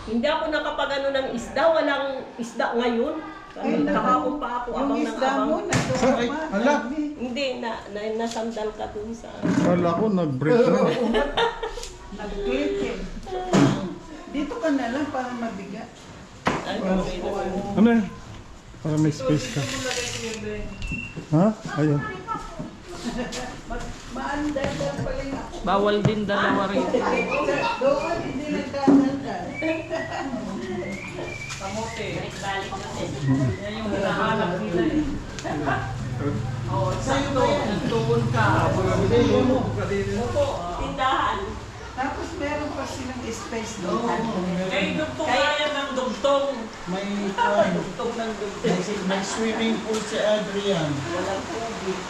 Hindi ako nakapagano ng isda, walang isda ngayon. Kahapon pa ako abang ng abang. Ay, hala. Hindi, nasandal ka dun sa... Kala ko nag-break na. Nag-click eh. Dito ka na lang para mabigat. Ano yan? Para may space ka. Ha? Ayun. Maandar lang pala yung ako. Bawal din dalawa rin. Doon, hindi nagdadaldal. Kamote. Yan yung hinahanap nila eh. Oo, sakto. Nagtuon ka. Opo, tindahan. Tapos meron pa silang space doon. Kaya dugtong kaya ng dugtong. May Dugtong ng dugtong. may swimming pool si Adrian. Walang tubig.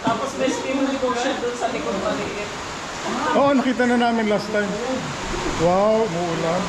Tapos may swimming pool siya doon sa likod maliit. Oo, nakita na namin last time. Wow, muulan.